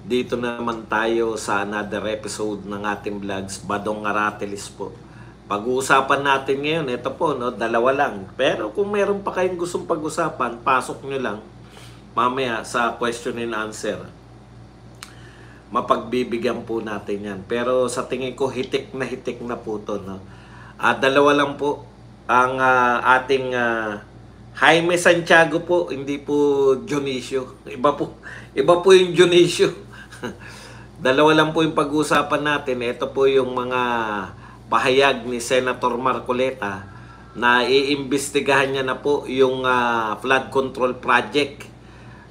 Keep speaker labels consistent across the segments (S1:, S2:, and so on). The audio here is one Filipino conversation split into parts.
S1: Dito naman tayo sa another episode ng ating vlogs, Badong Aratilis po. Pag-uusapan natin ngayon, ito po, no, dalawa lang. Pero kung meron pa kayong gustong pag-usapan, pasok nyo lang mamaya sa question and answer. Mapagbibigyan po natin yan. Pero sa tingin ko, hitik na po to, no? Dalawa lang po ang ating Jaime Santiago po, hindi po Dionisio. Iba po yung Dionisio. Dalawa lang po yung pag-uusapan natin. Ito po yung mga pahayag ni Senator Marcoleta na iimbestigahan niya na po yung flood control project.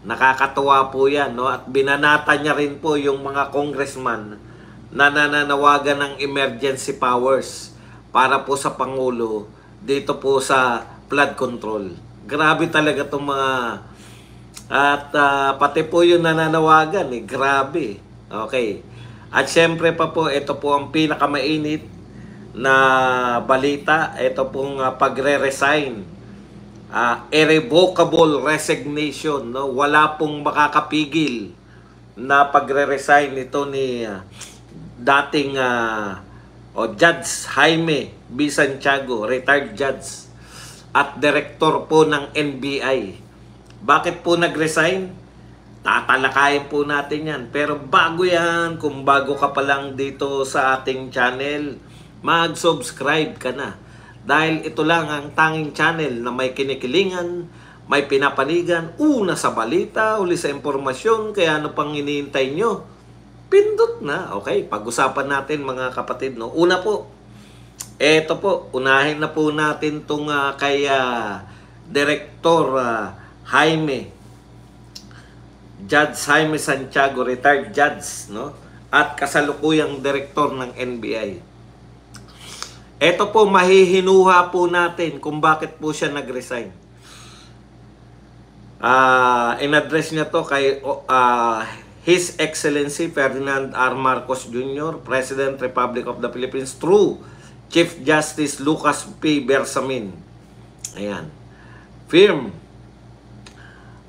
S1: Nakakatuwa po yan, no? At binanata niya rin po yung mga congressman na nananawagan ng emergency powers para po sa Pangulo dito po sa flood control. Grabe talaga itong mga at pati po yung nananawagan, grabe. Okay. At syempre pa po, ito po ang pinakamainit na balita. Ito pong pagre-resign. Irrevocable resignation. No? Wala pong makakapigil na pagre-resign ito ni dating Judge Jaime B. Santiago, retired judge at director po ng NBI. Bakit po nag-resign? Tatalakayin po natin yan. Pero bago yan, kung bago ka pa lang dito sa ating channel, mag-subscribe ka na. Dahil ito lang ang tanging channel na may kinikilingan, may pinapanigan, una sa balita, uli sa impormasyon, kaya ano pang iniintay nyo? Pindot na. Okay, pag-usapan natin mga kapatid. No? Una po, eto po, unahin na po natin itong kay Director Judge Jaime Santiago, retired judge, no? At kasalukuyang direktor ng NBI. Ito po, mahihinuha po natin kung bakit po siya nag-resign. In-address niya to kay His Excellency Ferdinand R. Marcos Jr., President, Republic of the Philippines, through Chief Justice Lucas P. Bersamin. Ayan. Firm,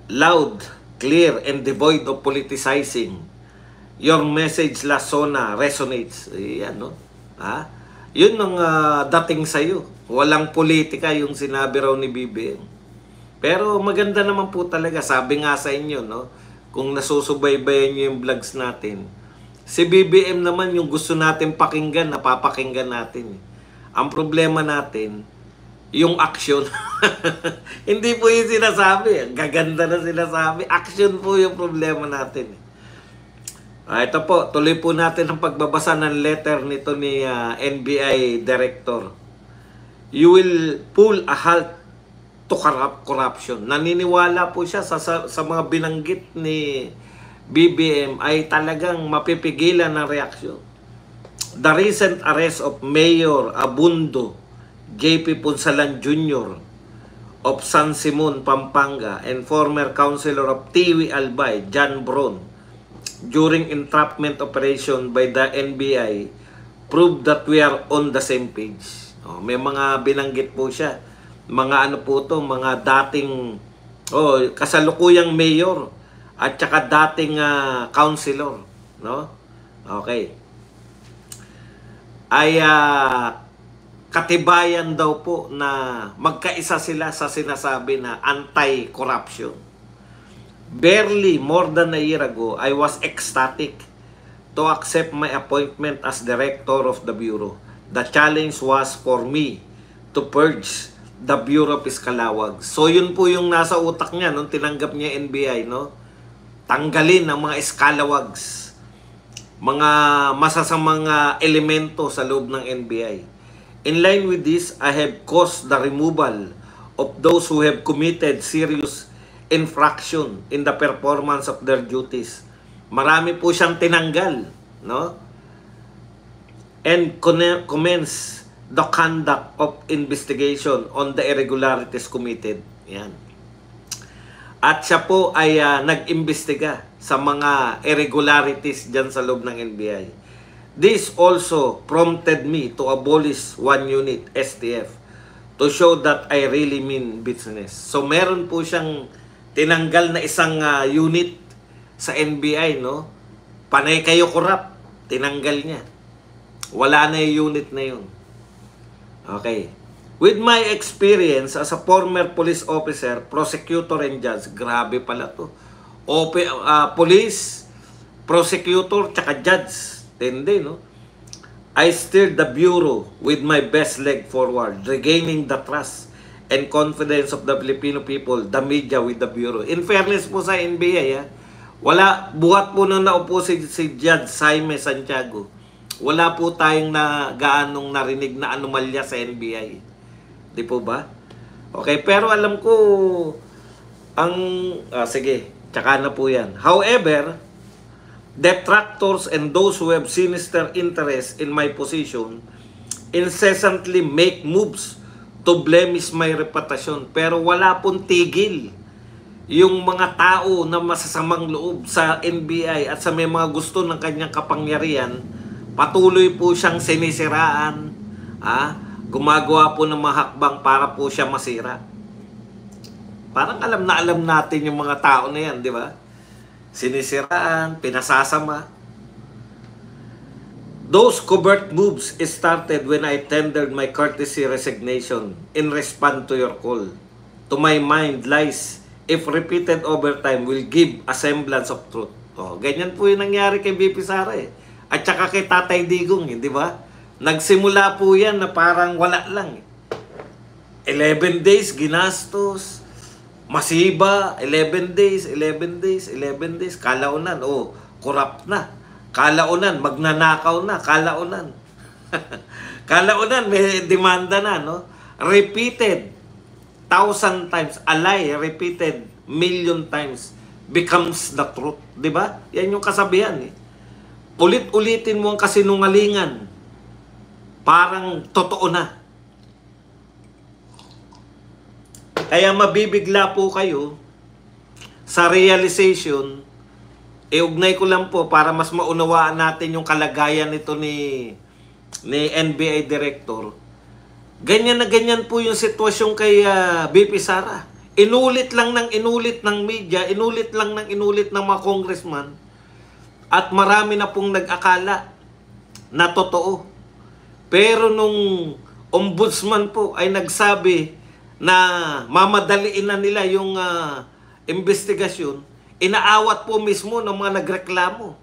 S1: loud, clear, and devoid of politicizing. Your message, La Zona, resonates. Ayan, no? Yun ang dating sa'yo. Walang politika yung sinabi raw ni BBM. Pero maganda naman po talaga. Sabi nga sa inyo, no? Kung nasusubaybayan nyo yung vlogs natin, si BBM naman yung gusto natin pakinggan, napapakinggan natin. Ang problema natin, yung action. Hindi po yung sinasabi. Gaganda na sinasabi. Action po yung problema natin. Ito po, tuloy po natin ang pagbabasa ng letter nito ni NBI Director. You will pull a halt to corruption. Naniniwala po siya sa mga binanggit ni BBM ay talagang mapipigilan ng reaksyon. The recent arrest of Mayor Abundo JP Punsalan Jr. of San Simon, Pampanga, and former councilor of Tiwi Albay, John Bron, during entrapment operation by the NBI, proved that we are on the same page. May mga binanggit po siya. Mga ano po to, mga dating kasalukuyang mayor at saka dating councilor, no? Okay. Ay katibayan daw po na magkaisa sila sa sinasabi na anti-corruption. Barely more than a year ago, I was ecstatic to accept my appointment as director of the Bureau. The challenge was for me to purge the Bureau of Iskalawag. So yun po yung nasa utak niya nung tinanggap niya NBI, no? Tanggalin ang mga Iskalawags, mga masasamang elemento sa loob ng NBI. In line with this, I have caused the removal of those who have committed serious infraction in the performance of their duties. Marami po siyang tinanggal, no? And commence the conduct of investigation on the irregularities committed. Yan. At siya po ay nag-imbestiga sa mga irregularities dyan sa loob ng NBI. This also prompted me to abolish one unit, STF, to show that I really mean business. So meron po siyang tinanggal na isang unit sa NBI, no? Panay kayo corrupt. Tinanggal niya. Wala na yung unit na yun. Okay. With my experience as a former police officer, prosecutor, and judge, grabe pala to. Police, prosecutor, tsaka judge. Tindi, no? I steered the bureau with my best leg forward, regaining the trust and confidence of the Filipino people, the media with the bureau. In fairness po sa NBI, wala, buhat po nung naupo si Judge Jaime Santiago, wala po tayong gaanong narinig na anomalya sa NBI. Di po ba? Okay, pero alam ko, sige, tsaka na po yan. However, detractors and those who have sinister interest in my position incessantly make moves to blemish my reputation. Pero wala pong tigil yung mga tao na masasamang loob sa NBI at sa may mga gusto ng kanyang kapangyarihan. Patuloy po siyang sinisiraan. Gumagawa po ng mga hakbang para po siya masira. Parang alam na alam natin yung mga tao na yan, di ba? Sinisiraan, pinasasama. Those covert moves started when I tendered my courtesy resignation in response to your call. To my mind, lies, if repeated over time, will give a semblance of truth. Ganyan po yung nangyari kay BP Sara At saka kay Tatay Digong, di ba? Nagsimula po yan na parang wala lang. 11 days, ginastos. Masiba, 11 days, 11 days, 11 days. Kalaunan, corrupt na. Kalaunan, magnanakaw na. Kalaunan. Kalaunan, may demanda na, no? Repeated 1,000 times. A lie, repeated 1,000,000 times becomes the truth. Diba? Yan yung kasabihan, Ulit-ulitin mo ang kasinungalingan. Parang totoo na. Kaya mabibigla po kayo sa realization. Iugnay ko lang po para mas maunawaan natin yung kalagayan nito ni NBI Director. Ganyan na ganyan po yung sitwasyon kay BP Sara. Inulit lang ng inulit ng media, inulit lang ng inulit ng mga congressman. At marami na pong nag-akala na totoo. Pero nung ombudsman po ay nagsabi na mamadaliin na nila yung investigasyon, inaawat po mismo ng mga nagreklamo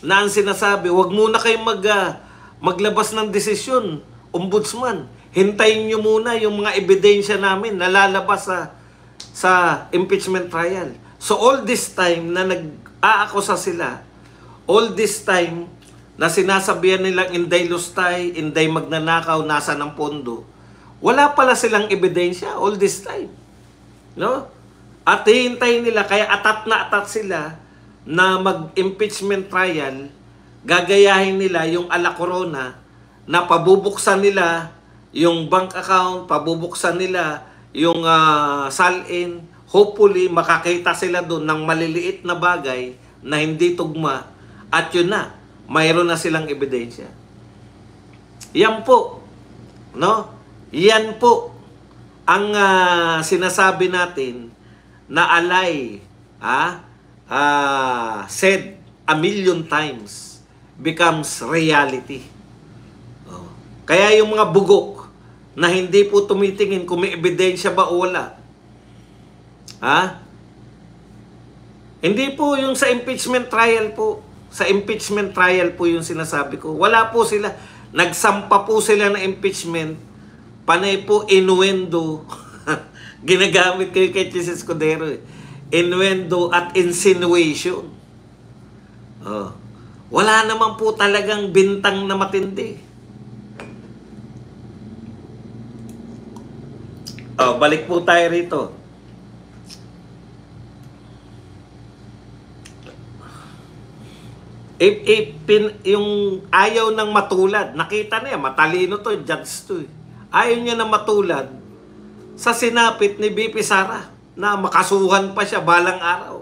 S1: na ang sinasabi, wag muna kayong maglabas ng desisyon, ombudsman. Hintayin nyo muna yung mga ebidensya namin na lalabas sa impeachment trial. So all this time na nag-aakusa sila, all this time na sinasabihan nilang inday lustay, inday magnanakaw, nasa ng pondo, wala pala silang ebidensya all this time. No? At hihintayin nila, kaya atat na atat sila na mag-impeachment trial, gagayahin nila yung ala corona na pabubuksan nila yung bank account, pabubuksan nila yung salin. Hopefully, makakita sila doon ng maliliit na bagay na hindi tugma at yun na, mayroon na silang ebidensya. Yan po, no? Yan po ang sinasabi natin na alay said 1,000,000 times becomes reality. Kaya yung mga bugok na hindi po tumitingin kung may ebidensya ba o wala. Hindi po yung sa impeachment trial po. Sa impeachment trial po yung sinasabi ko. Wala po sila. Nagsampa po sila ng impeachment. Panay po innuendo. Ginagamit kayo kay Chis Escudero. Innuendo at insinuation. Wala naman po talagang bintang na matindi. Balik po tayo rito. Yung ayaw ng matulad, nakita na yan, matalino to, judge to. Ayaw niya na matulad sa sinapit ni BP Sara na makasuhan pa siya balang araw.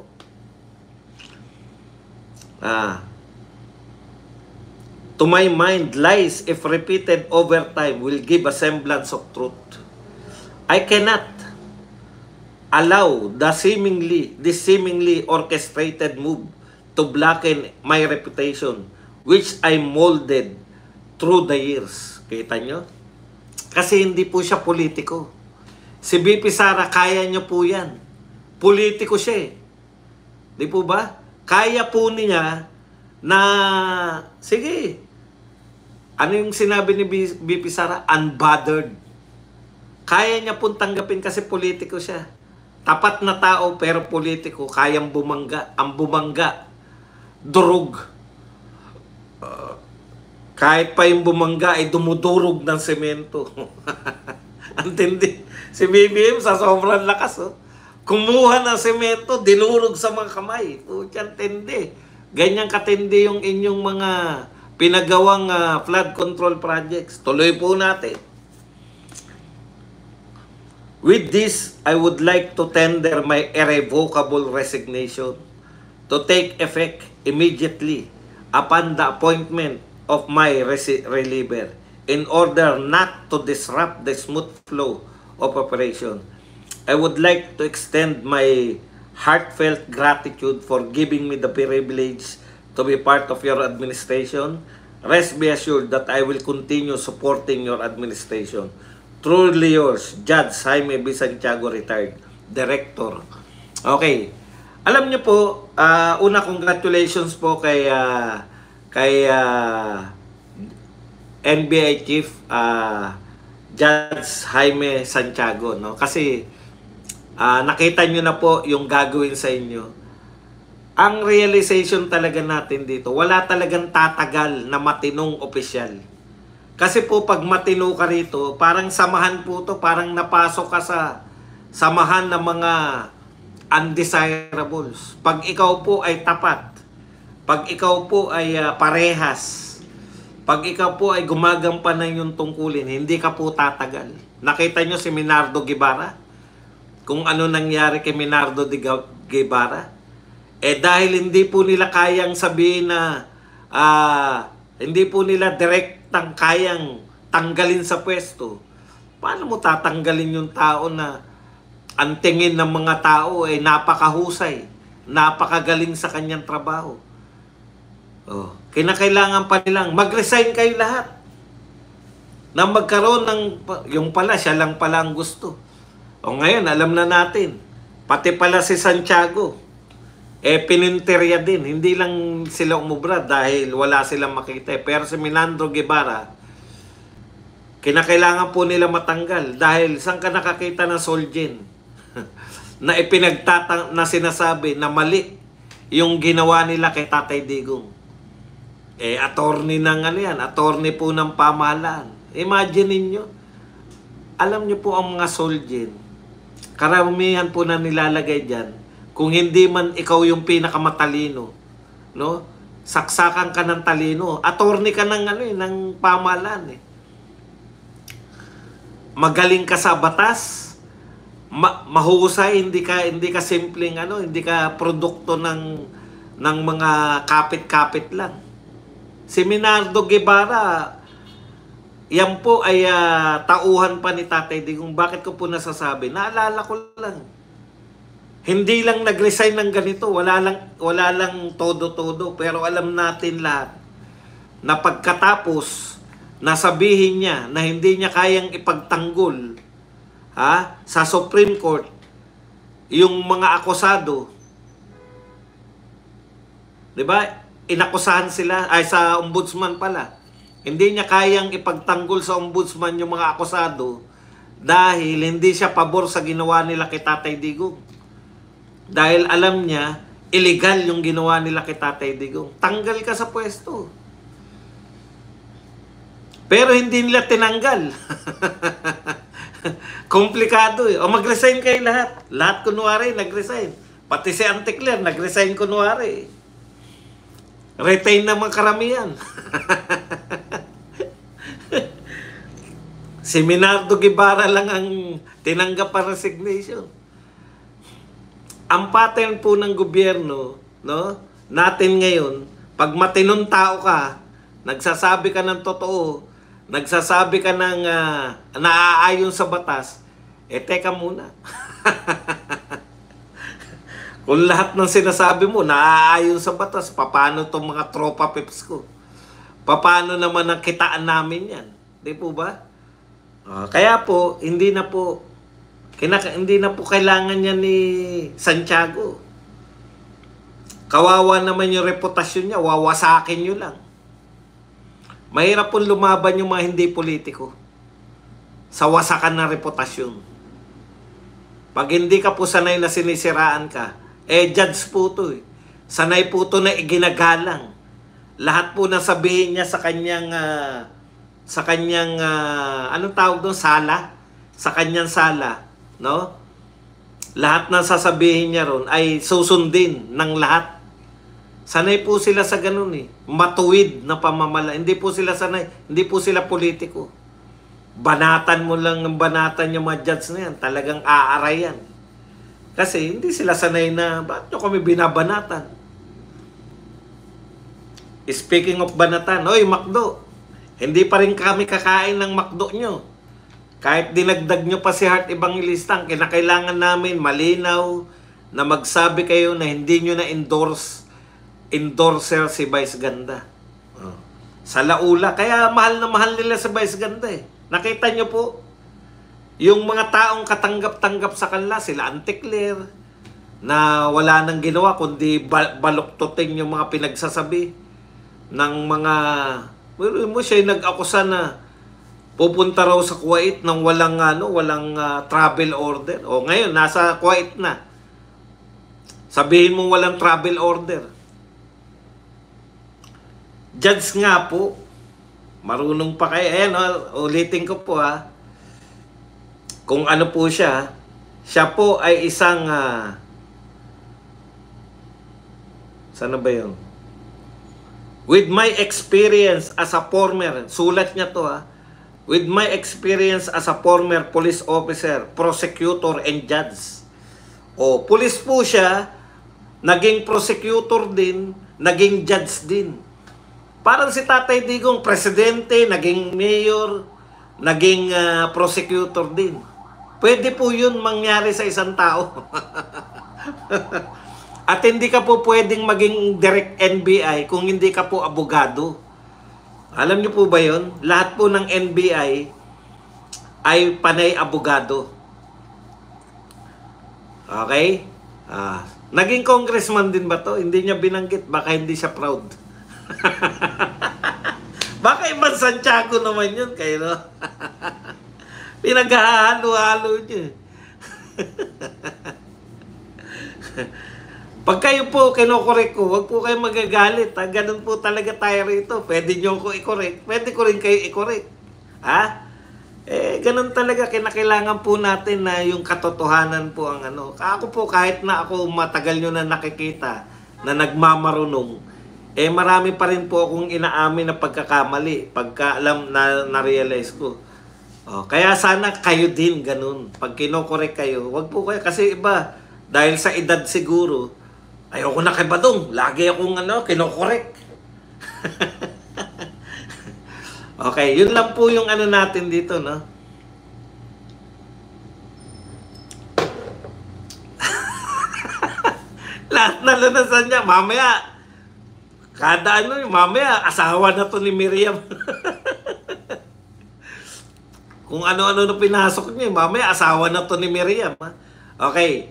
S1: To my mind, lies, if repeated over time, will give a semblance of truth. I cannot allow this seemingly orchestrated move to blacken my reputation, which I molded through the years. Kita nyo? Kasi hindi po siya politiko. Si BP Sara, kaya nyo po yan. Politiko siya eh. Di po ba? Kaya po niya na, sige, ano yung sinabi ni BP Sara? Unbothered. Kaya niya pong tanggapin kasi politiko siya. Tapat na tao pero politiko, kayang bumangga. Ang bumangga, durog. Kahit pa yung bumangga ay dumudurog ng semento. Antindi. Si BBM sa sobrang lakas, oh. Kumuha ng semento, dinurog sa mga kamay. Putyang tindi. Ganyan katindi yung inyong mga pinagawang flood control projects. Tuloy po natin. With this, I would like to tender my irrevocable resignation to take effect immediately upon the appointment of my reliever in order not to disrupt the smooth flow of operation. I would like to extend my heartfelt gratitude for giving me the privilege to be part of your administration. Rest be assured that I will continue supporting your administration. Truly yours, Judge Jaime B. Santiago, retired Director. Okay. Alam niyo po, una congratulations po kay NBI Chief Judge Jaime Santiago, no? Kasi nakita niyo na po yung gagawin sa inyo. Ang realization talaga natin dito, wala talagang tatagal na matinong opisyal. Kasi po pag matino ka rito, parang samahan po to, parang napasok ka sa samahan ng mga undesirables. Pag ikaw po ay tapat, pag ikaw po ay parehas, pag ikaw po ay gumagampanan yung tungkulin, hindi ka po tatagal. Nakita nyo si Minardo Guevara? Kung ano nangyari kay Minardo Guevara? Dahil hindi po nila kayang sabihin na hindi po nila direktang kayang tanggalin sa pwesto. Paano mo tatanggalin yung tao na ang tingin ng mga tao ay napakahusay, napakagaling sa kanyang trabaho? Kinakailangan pa nilang mag-resign kayo lahat na magkaroon ng, yung pala, siya lang pala ang gusto. Ngayon, alam na natin, pati pala si Santiago, pininterya din. Hindi lang sila umubra dahil wala silang makita. Pero si Minardo Guevara, kinakailangan po nila matanggal. Dahil saan ka nakakita ng Solgen na na sinasabi na mali yung ginawa nila kay Tatay Digong. Attorney ng ano yan, attorney po ng pamahalaan. Imagine ninyo, alam nyo po ang mga Solgen, karamihan po na nilalagay dyan, kung hindi man ikaw yung pinakamatalino, no? Saksakan ka ng talino. Attorney ka ng ng pamahalaan. Magaling ka sa batas, mahusay, hindi ka simpleng hindi ka produkto ng mga kapit-kapit lang. Si Minardo Guevara, yan po ay tauhan pa ni Tatay Digong. Bakit ko po nasasabi? Naalala ko lang. Hindi lang nag-resign ng ganito, wala lang todo-todo, pero alam natin lahat na pagkatapos nasabihin niya na hindi niya kayang ipagtanggol sa Supreme Court yung mga akusado. 'Di ba? Inakusahan sila sa ombudsman pala. Hindi niya kayang ipagtanggol sa ombudsman yung mga akusado dahil hindi siya pabor sa ginawa nila kay Tatay Digong. Dahil alam niya, illegal yung ginawa nila kay Tatay Digong. Tanggal ka sa pwesto. Pero hindi nila tinanggal. Komplikado eh. Mag-resign kayo lahat. Lahat kunwari nag-resign. Pati si Auntie Claire nag-resign kunwari. Retain naman karamihan. Si Minardo Guevara lang ang tinanggap ang resignation. Ang pattern po ng gobyerno, no, natin ngayon, pag matinong tao ka, nagsasabi ka ng totoo, nagsasabi ka ng naaayon sa batas, teka muna. Kung lahat ng sinasabi mo naaayon sa batas, paano itong mga tropa pips ko? Paano naman ang kitaan namin yan? Di po ba? Kaya po, hindi na po kailangan yan ni Santiago. Kawawa naman yung reputasyon niya, wawasakin nyo lang. Mahirap pong lumaban yung mga hindi politiko sa wasakan ng reputasyon. Pag hindi ka po sanay na sinisiraan ka, judge po to eh. Sanay po to na iginagalang. Lahat po na sabihin niya sa kanyang anong tawag doon? Sala? Sa kanyang sala, no? Lahat na sasabihin niya ron ay susundin ng lahat. Sanay po sila sa ganun eh. Matuwid na pamamala. Hindi po sila sanay. Hindi po sila politiko. Banatan mo lang ng banatan yung mga judge na yan. Talagang aaray yan. Kasi hindi sila sanay na, bakit nyo kami binabanatan? Speaking of banatan, oy, McDo. Hindi pa rin kami kakain ng McDo nyo. Kahit dinagdag nyo pa si Heart Evangelista, kinakailangan namin malinaw na magsabi kayo na hindi nyo na endorser si Vice Ganda. Sa Laula, kaya mahal na mahal nila si Vice Ganda eh. Nakita nyo po, yung mga taong katanggap-tanggap sa kanila, sila Auntie Claire, na wala nang ginawa kundi baluktutin yung mga pinagsasabi ng mga, mo siya nag-akusa na pupunta raw sa Kuwait nang walang travel order. O ngayon, nasa Kuwait na. Sabihin mo walang travel order. Judge nga po, marunong pa kayo. Ayan, ulitin ko po ha. Kung ano po siya po ay isang, sana ba yun? With my experience as a former, sulat niya to ha, with my experience as a former police officer, prosecutor, and judge. Police po siya, naging prosecutor din, naging judge din. Parang si Tatay Digong, presidente, naging mayor, naging prosecutor din. Pwede po yun mangyari sa isang tao. At hindi ka po pwedeng maging direct NBI kung hindi ka po abogado. Alam niyo po ba yun? Lahat po ng NBI ay panay abogado. Okay? Naging congressman din ba to? Hindi niya binanggit. Baka hindi siya proud. Baka ibang Santiago naman yun kayo, no? Pinaghahalo-halo niya. Pag kayo po kinokorek ko, huwag po kayo magagalit. Ganun po talaga tayo rito. Pwede nyo ko i-correct. Pwede ko rin kayo i-correct. Ganun talaga. Kinakailangan po natin na yung katotohanan po ang ano. Ako po, kahit na ako matagal nyo na nakikita na nagmamarunong, marami pa rin po akong inaamin na pagkakamali. Pagka alam na-realize ko. Kaya sana kayo din ganun. Pag kinokorek kayo, wag po kayo. Kasi iba, dahil sa edad siguro, ayoko na kay Badong. Lagi akong kinokorek. Okay, yun lang po yung ano natin dito, no? Lahat na lunasan niya. Mamaya, mamaya, asawa na to ni Miriam. Kung ano-ano na pinasok niya, mamaya, asawa na to ni Miriam. Ha? Okay.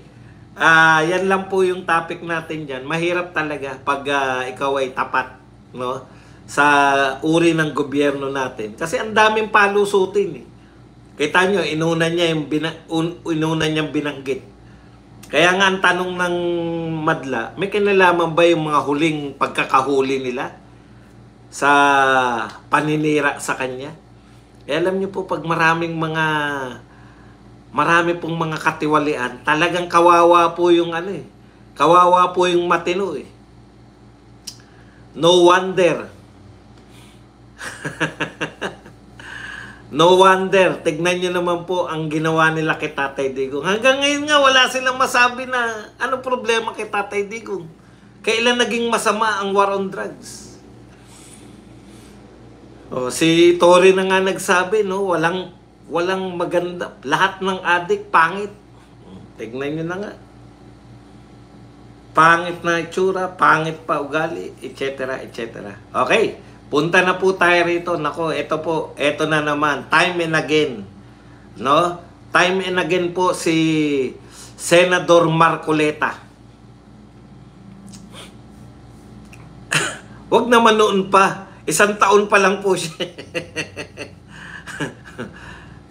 S1: Yan lang po yung topic natin dyan. Mahirap talaga pag ikaw ay tapat, no? Sa uri ng gobyerno natin. Kasi ang daming palusutin. Kita nyo, inuna niyang binanggit. Kaya nga ang tanong ng madla, may kinalaman ba yung mga huling pagkakahuli nila sa paninira sa kanya? Alam niyo po, pag marami pong mga katiwalian, talagang kawawa po yung kawawa po yung matino eh. No wonder. No wonder. Tignan nyo naman po ang ginawa nila kay Tatay Digong. Hanggang ngayon nga, wala silang masabi na anong problema kay Tatay Digong. Kailan naging masama ang war on drugs? Si Tory na nga nagsabi, no, walang maganda. Lahat ng adik, pangit. Tignan nyo na nga. pangit na itsura, pangit pa ugali, etc. etc. Okay, punta na po tayo rito. Nako, ito na naman, time and again. No? Time and again po si Senador Marcoleta. Wag naman noon pa. 1 taon pa lang po siya.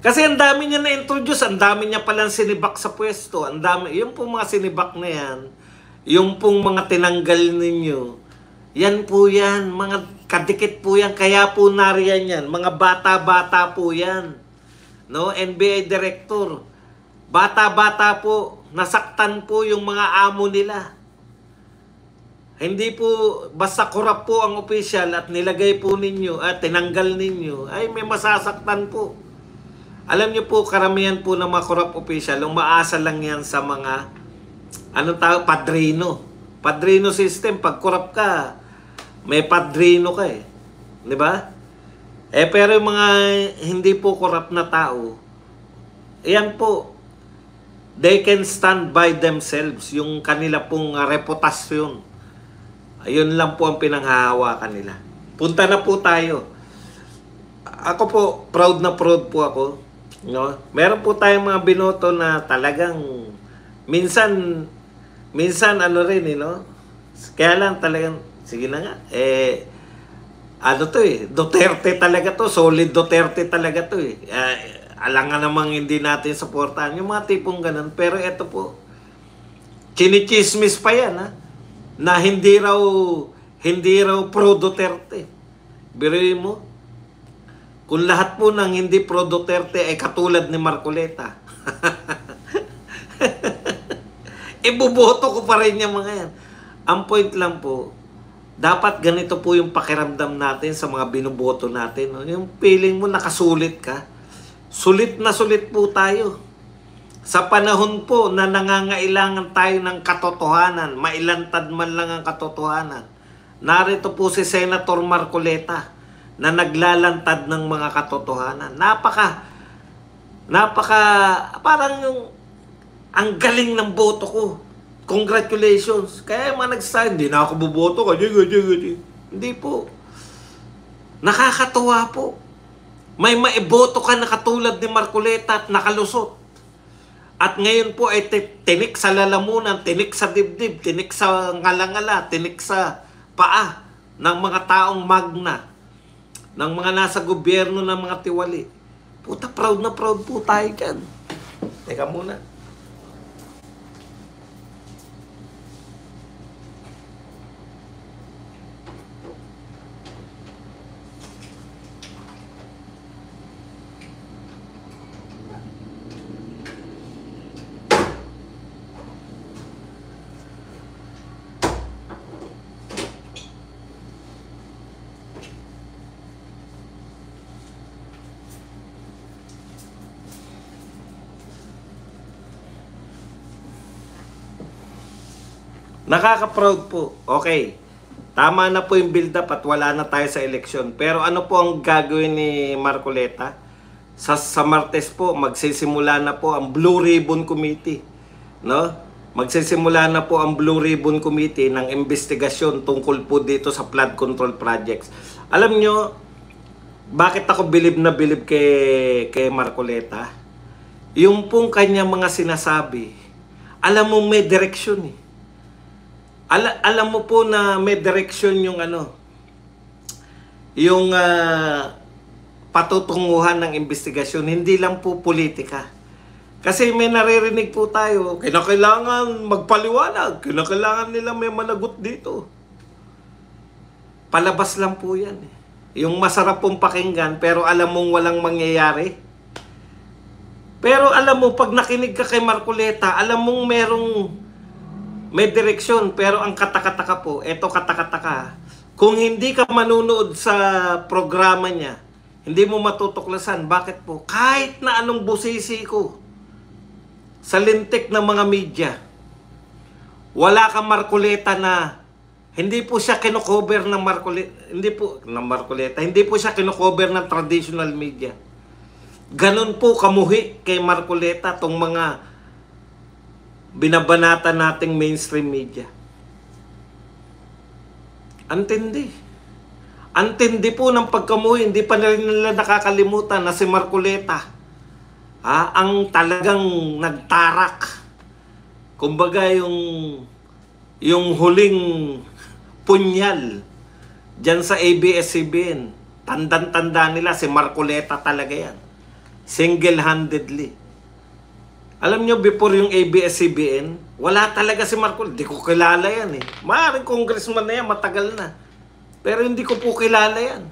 S1: Kasi ang dami niya na-introduce, ang dami niya palang sinibak sa pwesto, ang dami, yung pong mga sinibak na yan, yung pong mga tinanggal ninyo, yan po yan, mga kadikit po yan, kaya po nariyan yan, mga bata-bata po yan, no? NBA director, bata-bata po, nasaktan po yung mga amo nila. Hindi po, basta korap po ang opisyal at nilagay po ninyo, at tinanggal ninyo, ay may masasaktan po. Alam niyo po, karamihan po ng mga corrupt official, umaasa lang yan sa mga, anong tawag, padrino. Padrino system, pag corrupt ka, may padrino ka eh. Di ba? Pero yung mga hindi po corrupt na tao, yan po, they can stand by themselves, yung kanila pong reputasyon. Ayun lang po ang pinanghahawakan nila. Punta na po tayo. Ako po, proud na proud po ako. No? Meron po tayong mga binoto na talagang minsan ano rin no? Kaya lang talagang sige na nga ano to Duterte talaga to, solid Duterte talaga to alangan namang hindi natin suportahan yung mga tipong ganun, pero eto po chinichismis pa yan na hindi raw pro Duterte. Biruin mo, kung lahat po ng hindi pro Duterte ay katulad ni Marcoleta, ibuboto ko pa rin yung mga yan. Ang point lang po, dapat ganito po yung pakiramdam natin sa mga binuboto natin. No? Yung feeling mo nakasulit ka. Sulit na sulit po tayo. Sa panahon po na nangangailangan tayo ng katotohanan, mailantad man lang ang katotohanan, narito po si Senator Marcoleta na naglalantad ng mga katotohanan. Parang yung ang galing ng boto ko. Congratulations. Kaya mga nagsasabi, hindi na ako buboto ka. Hindi po. Nakakatuwa po. May maiboto ka na katulad ni Marcoleta at nakalusot. At ngayon po ay tinik sa lalamunan, tinik sa dibdib, tinik sa ngalangala, tinik sa paa ng mga taong magna, ng mga nasa gobyerno ng mga tiwali. Puta, proud na proud po tayo dyan. Teka muna. Nakaka-proud po. Okay. Tama na po yung build-up at wala na tayo sa eleksyon. Pero ano po ang gagawin ni Marcoleta? Sa Martes po, magsisimula na po ang Blue Ribbon Committee. No? Magsisimula na po ang Blue Ribbon Committee ng investigasyon tungkol po dito sa flood control projects. Alam nyo, bakit ako bilib na bilib kay Marcoleta? Yung pong kanyang mga sinasabi, alam mo may direksyon Alam mo po na may direction yung yung patutunguhan ng investigasyon, hindi lang po politika. Kasi may naririnig po tayo, kinakailangan magpaliwanag, kinakailangan nila may managot dito. Palabas lang po yan. Yung masarap pong pakinggan, pero alam mong walang mangyayari. Pero alam mo, pag nakinig ka kay Marcoleta, alam mong may direksyon, pero ang katakataka po, eto katakataka, kung hindi ka manunood sa programa niya, hindi mo matutuklasan. Bakit po? Kahit na anong busisi ko, sa lintik ng mga media, wala kang Marcoleta na, hindi po siya kinocover ng Marcoleta, hindi po siya kinocover ng traditional media. Ganun po kamuhi kay Marcoleta tong mga binabanata nating mainstream media. Antindi. Antindi po ng pagkamuhi. Hindi pa rin nila nakakalimutan na si Marcoleta, ang talagang nagtarak. Kumbaga yung huling punyal dyan sa ABS-CBN. Tandang-tanda nila si Marcoleta talaga yan. Single-handedly. Alam nyo, before yung ABS-CBN, wala talaga si Marcoleta. Hindi ko kilala yan eh. Maaaring congressman na yan, matagal na. Pero hindi ko po kilala yan.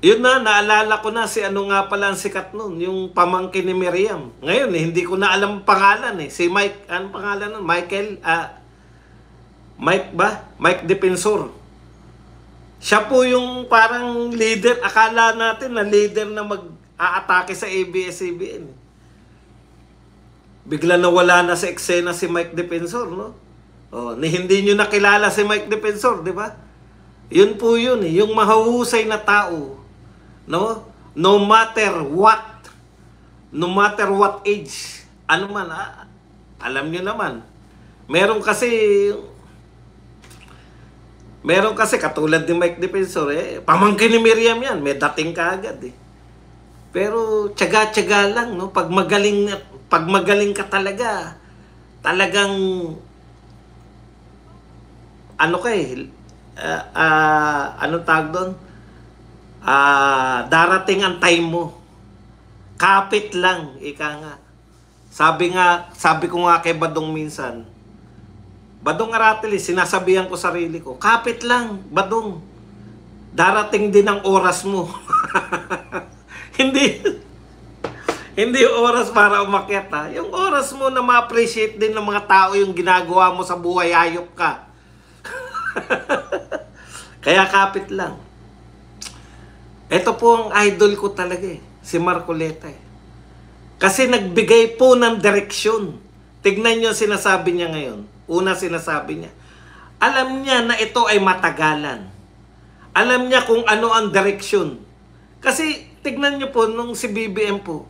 S1: Yun na, naalala ko na si ano nga pala ang sikat nun, yung pamangkin ni Miriam. Ngayon hindi ko na alam pangalan eh. Si Mike, ano pangalan nun? Michael, Mike ba? Mike Defensor. Siya po yung parang leader. Akala natin na leader na mag-aatake sa ABS-CBN. Bigla nawala na sa eksena si Mike Defensor, no? Hindi nyo nakilala si Mike Defensor, di ba? Yun po yun eh. Yung mahusay na tao. No? No matter what age, ano man, alam nyo naman. Meron kasi katulad ni Mike Defensor, pamangkin ni Miriam yan, may dating kaagad eh. Pero tiyaga-tiyaga lang, no? Pag magaling ka talaga, talagang anong tawag doon? Darating ang time mo. Kapit lang, ika nga. Sabi ko nga kay Badong minsan, Badong Aratilis, sinasabihan ko sarili ko, kapit lang, Badong. Darating din ang oras mo. Hindi oras para umakyat ha. Yung oras mo na ma-appreciate din ng mga tao yung ginagawa mo sa buhay, hayop ka. Kaya kapit lang. Ito po ang idol ko talaga si Marcoleta Kasi nagbigay po ng direksyon. Tignan nyo sinasabi niya ngayon. Una sinasabi niya, alam niya na ito ay matagalan. Alam niya kung ano ang direksyon. Kasi tignan nyo po, nung si BBM po,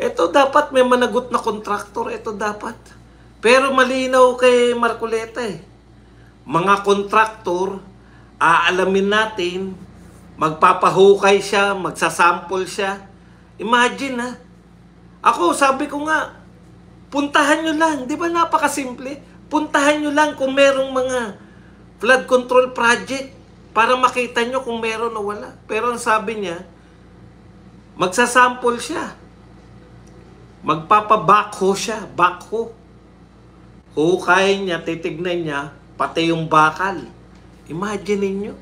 S1: ito dapat may managot na kontraktor. Ito dapat. Pero malinaw kay Marcoleta Mga kontraktor, aalamin natin, magpapahukay siya, magsasample siya. Imagine Ako, sabi ko nga, puntahan nyo lang. Di ba napakasimple? Puntahan nyo lang kung merong mga flood control project para makita nyo kung meron o wala. Pero ang sabi niya, magsasample siya. Magpapa-backhoe siya. Backhoe. Hukayin niya, titignan niya, pati yung bakal. Imagine niyo.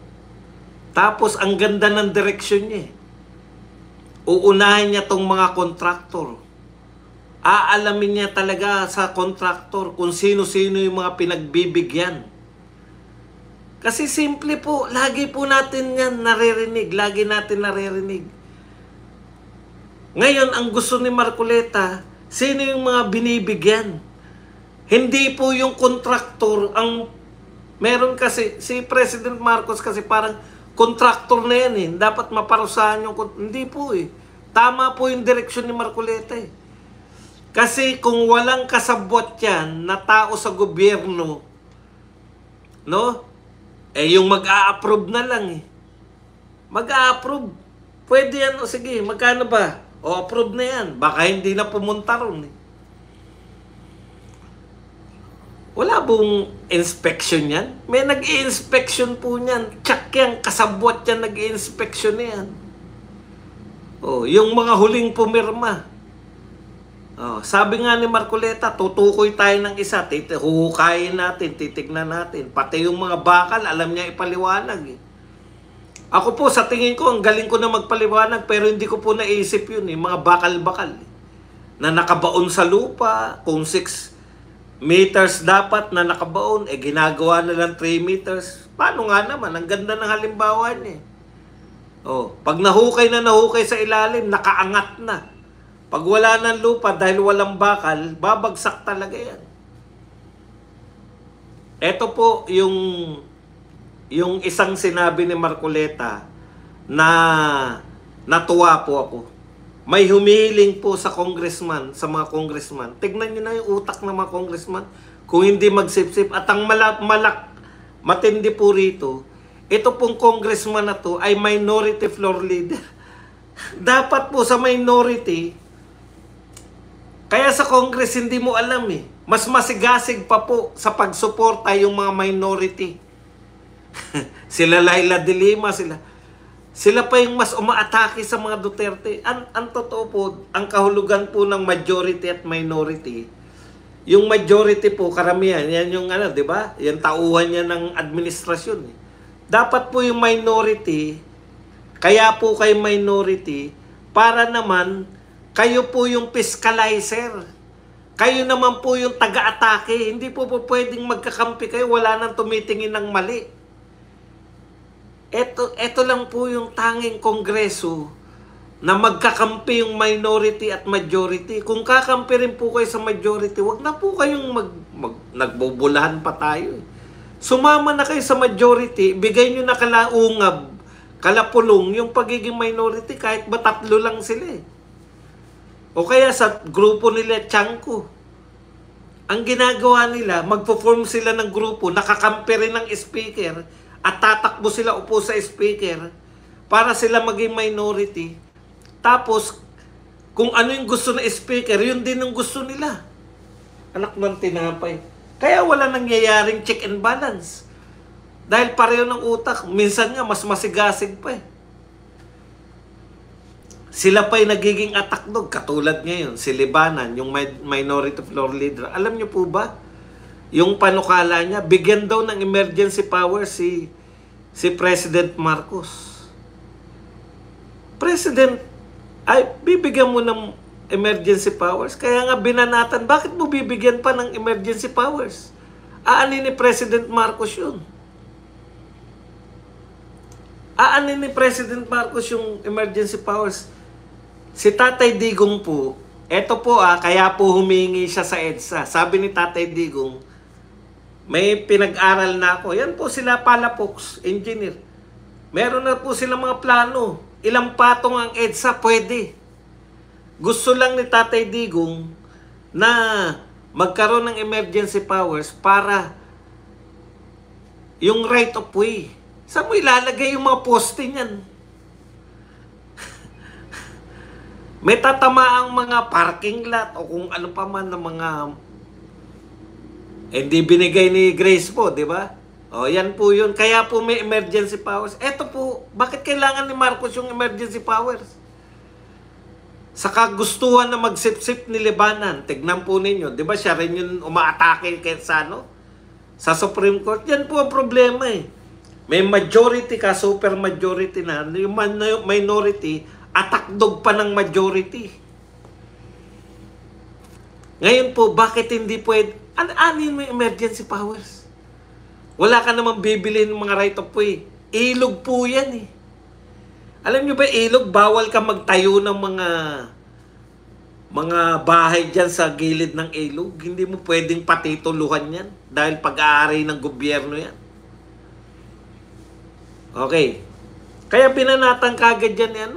S1: Tapos, ang ganda ng direksyon niya. Uunahin niya tong mga kontraktor. Aalamin niya talaga sa kontraktor kung sino-sino yung mga pinagbibigyan. Kasi simple po, lagi po natin yan naririnig. Lagi natin naririnig. Ngayon, ang gusto ni Marcoleta, sino yung mga binibigyan? Hindi po yung kontraktor ang meron kasi, si President Marcos kasi parang kontraktor na yan Dapat maparusahan yung hindi po Tama po yung direksyon ni Marcoleta Kasi kung walang kasabwat yan na tao sa gobyerno, no? Yung mag-a-approve na lang Mag-a-approve. Pwede yan, sige, magkano ba? Approve na yan. Baka hindi na pumunta ron Wala bong inspection yan? May nag-i-inspection po niyan. Tsak yan, kasabwat yan, nag-i-inspection yan. Yung mga huling pumirma. Sabi nga ni Marcoleta, tutukoy tayo ng isa, huhukayin natin, titignan natin. Pati yung mga bakal, alam niya ipaliwanag Ako po, sa tingin ko, ang galing ko na magpaliwanag, pero hindi ko po naisip yun mga bakal-bakal na nakabaon sa lupa, kung 6 meters dapat na nakabaon, ginagawa na lang 3 meters. Paano nga naman? Ang ganda ng halimbawa niya. Pag nahukay sa ilalim, nakaangat na. Pag wala ng lupa, dahil walang bakal, babagsak talaga yan. Ito po yung isang sinabi ni Marcoleta na natuwa po ako. May humihiling po sa congressman, sa mga congressman. Tignan nyo na yung utak ng mga congressman. kung hindi magsipsip. At ang matindi po rito, ito pong congressman na to ay minority floor leader. Dapat po sa minority, kaya sa Congress hindi mo alam eh. Mas masigasig pa po sa pagsuporta yung mga minority. Sila Laila de Lima, sila pa yung mas umaatake sa mga Duterte. Ang totoo po, ang kahulugan po ng majority at minority, yung majority po, karamihan, yan yung ano, di ba? Yan tauhan niya ng administrasyon. Dapat po yung minority, kaya po kayo minority, para naman, kayo po yung fiscalizer. Kayo naman po yung taga-atake. Hindi po pwedeng magkakampi kayo, wala nang tumitingin ng mali. Ito lang po yung tanging kongreso na magkakampi yung minority at majority. Kung kakampi rin po kayo sa majority, wag na po kayong nagbubulahan pa tayo. Sumama na kayo sa majority, bigay nyo na kalaungab, kalapulong yung pagiging minority kahit ba tatlo lang sila eh. O kaya sa grupo nila Tiangco, ang ginagawa nila, magpo-form sila ng grupo, nakakampi rin ng speaker, at tatakbo sila upo sa speaker para sila maging minority. Tapos, kung ano yung gusto ng speaker, yun din ang gusto nila. Anak ng tinapay. Kaya wala nangyayaring check and balance. Dahil pareho ng utak, minsan nga mas masigasig pa eh. Sila pa'y nagiging atakdog, katulad ngayon, si Libanan, yung minority floor leader. Alam niyo po ba, yung panukala niya, bigyan daw ng emergency power si President Marcos. President, ay bibigyan mo ng emergency powers? Kaya nga binanatan, bakit mo bibigyan pa ng emergency powers? Aanin ni President Marcos yun. Aanin ni President Marcos yung emergency powers. Si Tatay Digong po, eto po kaya po humingi siya sa EDSA. Sabi ni Tatay Digong, may pinag-aral na ako. Yan po sila Palafox, engineer. Meron na po sila mga plano. Ilang patong ang EDSA, pwede. Gusto lang ni Tatay Digong na magkaroon ng emergency powers para yung right of way. Saan mo ilalagay yung mga poste niyan? May tatamaang mga parking lot o kung ano pa man ng mga hindi binigay ni Grace po, di ba? O, yan po yun. Kaya po may emergency powers. Eto po, bakit kailangan ni Marcos yung emergency powers? Sa kagustuhan na magsip-sip ni Libanan, tignan po ninyo, di ba siya rin yung umaatake sa Supreme Court? Yan po ang problema eh. May majority ka, super majority na, yung minority, atakdog pa ng majority. Ngayon po, bakit hindi pwede? Anin mo yung emergency powers? Wala ka namang bibili ng mga right of way. Ilog po yan eh. Alam nyo ba, ilog, bawal ka magtayo ng mga bahay dyan sa gilid ng ilog. Hindi mo pwedeng patituluhan yan dahil pag-aari ng gobyerno yan. Okay. Kaya binanatan kagad yan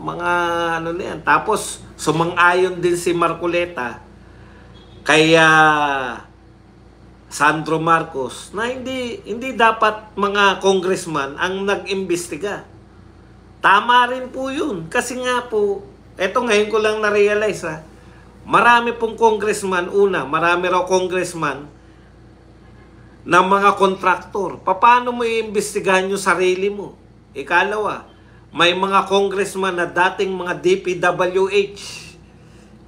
S1: mga ano na yan. Tapos, sumang-ayon din si Marcoleta kaya Sandro Marcos na hindi dapat mga congressman ang nag-imbestiga. Tama rin po yun. Kasi nga po, eto ngayon ko lang na-realize marami pong congressman, marami raw congressman na mga kontraktor. Paano mo iimbestigahan yung sarili mo? Ikalawa, may mga congressman na dating mga DPWH.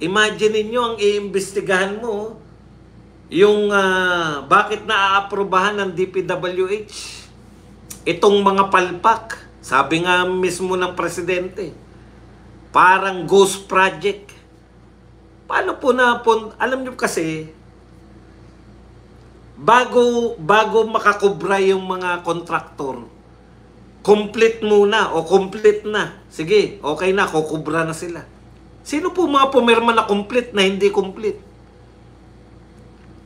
S1: Imagine niyo ang iimbestigahan mo yung bakit naaaprobahan ng DPWH itong mga palpak. Sabi nga mismo ng presidente, parang ghost project. Paano po alam niyo kasi, bago makakubra yung mga kontraktor, complete muna o complete na. Sige, okay na, kukubra na sila. Sino po mga pumirma na complete na hindi complete?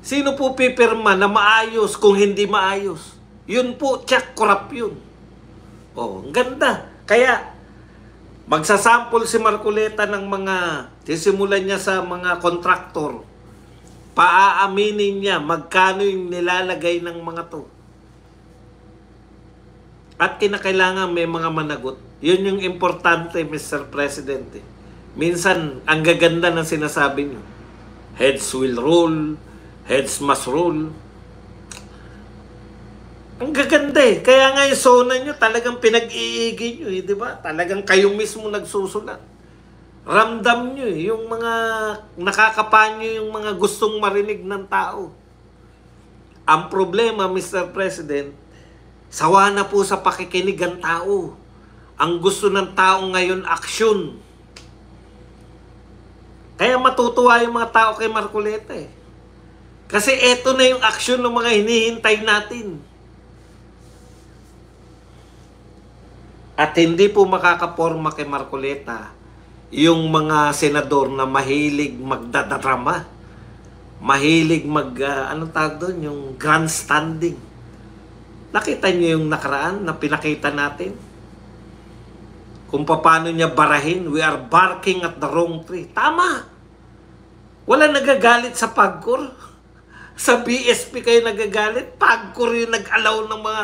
S1: Sino po pipirma na maayos kung hindi maayos? Yun po, check, corrupt yun. Oh, ang ganda. Kaya, magsasample si Marcoleta ng sisimulan niya sa mga kontraktor Paaaminin niya magkano yung nilalagay ng mga to. At kinakailangan may mga managot. Yun yung importante, Mr. President. Minsan, ang gaganda ng sinasabi niyo. Heads will rule, heads must rule. Ang gaganda eh. Kaya nga yung sona nyo, talagang pinag-iigi nyo eh, di ba? Talagang kayo mismo nagsusulat. Ramdam nyo eh, yung mga nakakapanyo, yung mga gustong marinig ng tao. Ang problema, Mr. President, sawa na po sa pakikinig ang tao. Ang gusto ng tao ngayon, aksyon. Kaya matutuwa yung mga tao kay Marcoleta eh. Kasi eto na yung aksyon ng mga hinihintay natin. At hindi po makakaporma kay Marcoleta yung mga senador na mahilig magdadrama. Mahilig anong tawag doon? Yung grandstanding. Nakita niyo yung nakaraan na pinakita natin? Kung paano niya barahin, we are barking at the wrong tree. Tama! Wala nagagalit sa PAGCOR. Sa BSP kayo nagagalit. PAGCOR yung nag-allow ng mga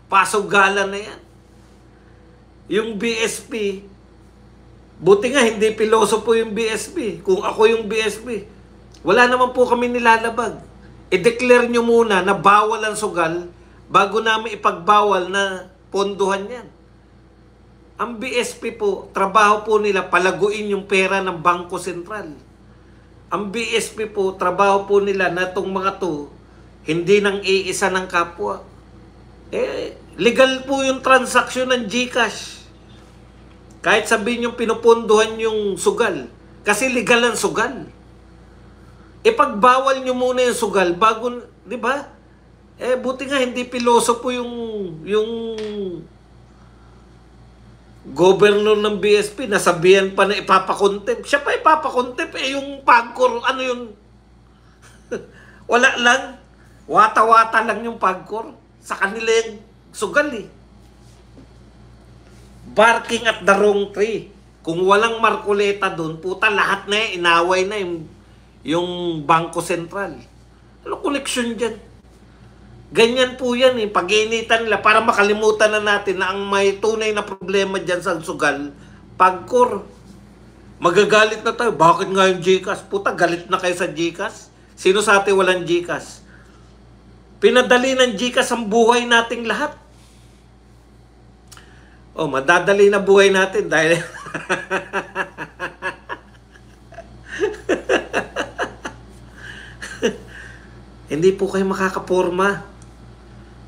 S1: pasugalan na yan. Yung BSP, buti nga hindi piloso po yung BSP. Kung ako yung BSP, wala naman po kami nilalabag. I-declare nyo muna na bawal ang sugal bago namin ipagbawal na ponduhan yan. Ang BSP po, trabaho po nila palaguin yung pera ng Bangko Sentral. Ang BSP po, trabaho po nila na itong mga to, hindi nang iisa ng kapwa. Legal po yung transaksyon ng GCash. Kahit sabihin yung pinupunduhan yung sugal. Kasi legal ang sugal. Ipagbawal nyo muna yung sugal bago, di ba? Buti nga hindi piloso po yung governor ng BSP, nasabihan pa na ipapakontempt. Siya pa ipapakontempt. Yung PAGCOR, ano yun? Wala lang. Wata-wata lang yung PAGCOR. Sa kanila yung sugal eh. Barking at the wrong tree. Kung walang Marcoleta doon, puta, lahat na yan, inaway na yung Bangko Sentral. Ano koneksyon dyan? Ganyan po yan eh. Pag-iinitan nila para makalimutan na natin na ang may tunay na problema dyan sa sugal, PAGCOR. Magagalit na tayo. Bakit nga yung GCash? Puta, galit na kayo sa GCash? Sino sa atin walang GCash? Pinadali ng GCash ang buhay nating lahat. Madadali na buhay natin dahil hindi po kayo makakaporma.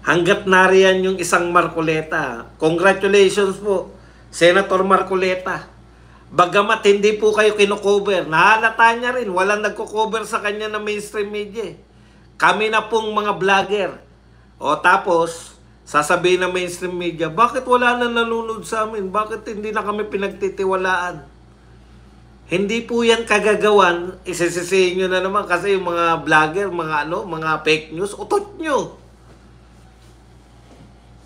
S1: Hanggat nariyan yung isang Marcoleta. Congratulations po, Senator Marcoleta. Bagamat hindi po kayo kinocover, nahalata niya rin, walang nagko-cover sa kanya na mainstream media. Kami na pong mga vlogger. Tapos, sasabihin ng mainstream media, bakit wala na nanonood sa amin? Bakit hindi na kami pinagtitiwalaan? Hindi po yan kagagawan, isisisihin nyo na naman kasi yung mga vlogger, mga fake news, utot nyo.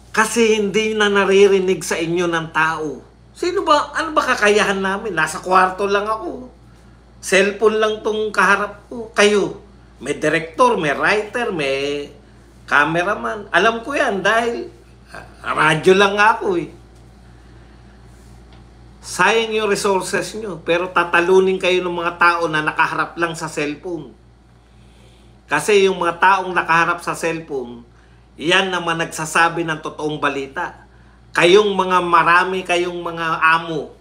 S1: Kasi hindi na naririnig sa inyo ng tao. Sino ba? Ano ba kakayahan namin? Nasa kwarto lang ako. Cellphone lang tong kaharap ko. Kayo, may director, may writer, may cameraman. Alam ko yan dahil radyo lang ako eh. Sayang yung resources nyo, pero tatalunin kayo ng mga tao na nakaharap lang sa cellphone. Kasi yung mga taong nakaharap sa cellphone, yan naman nagsasabi ng totoong balita. Kayong kayong mga amo,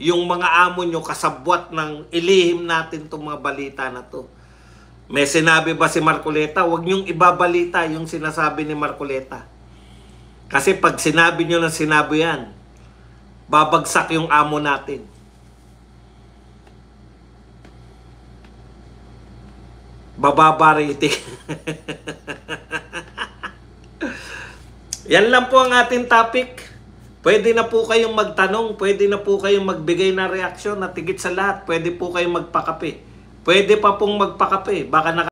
S1: yung mga amo nyo kasabwat ng ilihim natin itong mga balita na to. May sinabi ba si Marcoleta? Huwag nyong ibabalita yung sinasabi ni Marcoleta. Kasi pag sinabi nyo ng sinabi yan, babagsak yung amo natin. Bababa rating. Yan lang po ang ating topic. Pwede na po kayong magtanong, pwede na po kayong magbigay na reaksyon at higit sa lahat, pwede po kayong magpakape. Pwede pa pong magpakape. Baka